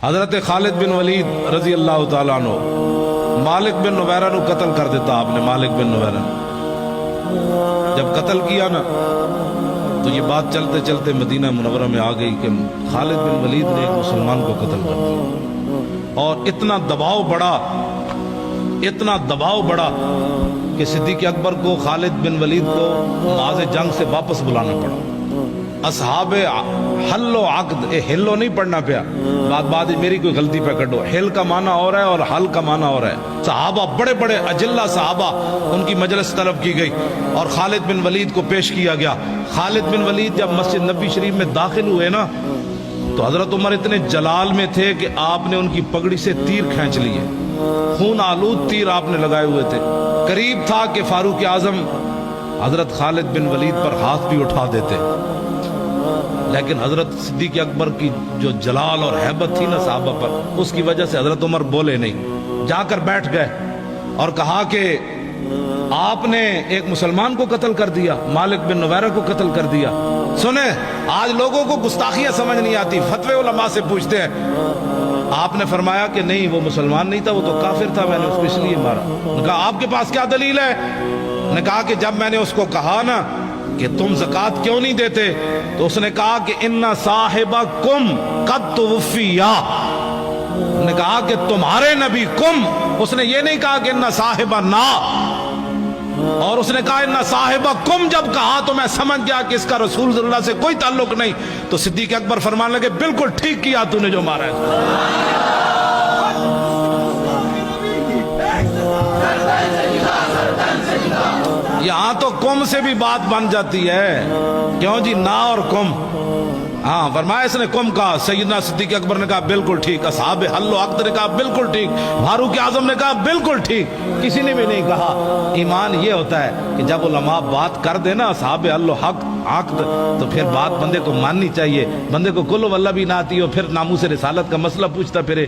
حضرت خالد بن ولید رضی اللہ تعالیٰ عنہ مالک بن نویرہ نو قتل کر دیتا آپ نے. مالک بن نویرہ جب قتل کیا نا تو یہ بات چلتے چلتے مدینہ منورہ میں آ گئی کہ خالد بن ولید نے ایک مسلمان کو قتل کر دیا. اور اتنا دباؤ بڑا کہ صدیق اکبر کو خالد بن ولید کو معاذ جنگ سے واپس بلانا پڑا. اصحاب حل و عقد، ہلو نہیں پڑھنا پیا، بات میری کوئی غلطی پہ کٹو. ہل کا معنی اور ہے اور حل کا معنی اور ہے. صحابہ بڑے بڑے اجلہ صحابہ ان کی مجلس طلب کی گئی اور خالد بن ولید کو پیش کیا گیا. خالد بن ولید جب مسجد نبی شریف میں داخل ہوئے نا تو حضرت عمر اتنے جلال میں تھے کہ آپ نے ان کی پگڑی سے تیر کھینچ لیے. خون آلود تیر آپ نے لگائے ہوئے تھے. قریب تھا کہ فاروق اعظم حضرت خالد بن ولید پر ہاتھ بھی اٹھا دیتے، لیکن حضرت صدیق اکبر کی جو جلال اور ہیبت تھی نا صحابہ پر، اس کی وجہ سے حضرت عمر بولے نہیں، جا کر بیٹھ گئے اور کہا کہ آپ نے ایک مسلمان کو قتل کر دیا، مالک بن نویرہ کو قتل کر دیا. سنیں، آج لوگوں کو گستاخیاں سمجھ نہیں آتی، فتوے علماء سے پوچھتے ہیں. آپ نے فرمایا کہ نہیں، وہ مسلمان نہیں تھا، وہ تو کافر تھا، میں نے اس کو اس لیے مارا. نے کہا آپ کے پاس کیا دلیل ہے؟ نے کہا کہ جب میں نے اس کو کہا نا کہ تم زکوٰۃ کیوں نہیں دیتے تو اس نے کہا کہ ان صاحبکم قد توفیا. نے کہا کہ تمہارے نبی کم، اس نے یہ نہیں کہا کہ ان صاحبنا، اور اس نے کہا ان صاحبکم. جب کہا تو میں سمجھ گیا کہ اس کا رسول صلی اللہ علیہ وسلم سے کوئی تعلق نہیں. تو صدیق اکبر فرمانے لگے بالکل ٹھیک کیا تو نے جو مارا ہے. یہاں تو کم سے بھی بات بن جاتی ہے، کیوں جی نا اور کم. ہاں فرمایا اس نے کم کہا، سیدنا صدیق اکبر نے کہا بالکل ٹھیک، اصحاب حل و عقد نے کہا بالکل ٹھیک، فاروق اعظم نے کہا بالکل ٹھیک، کسی نے بھی نہیں کہا. ایمان یہ ہوتا ہے کہ جب علماء بات کر دے نا اصحاب حل و عقد تو پھر بات بندے کو ماننی چاہیے. بندے کو کل واللہ بھی نہ آتی ہو پھر ناموس رسالت کا مسئلہ پوچھتا پھرے.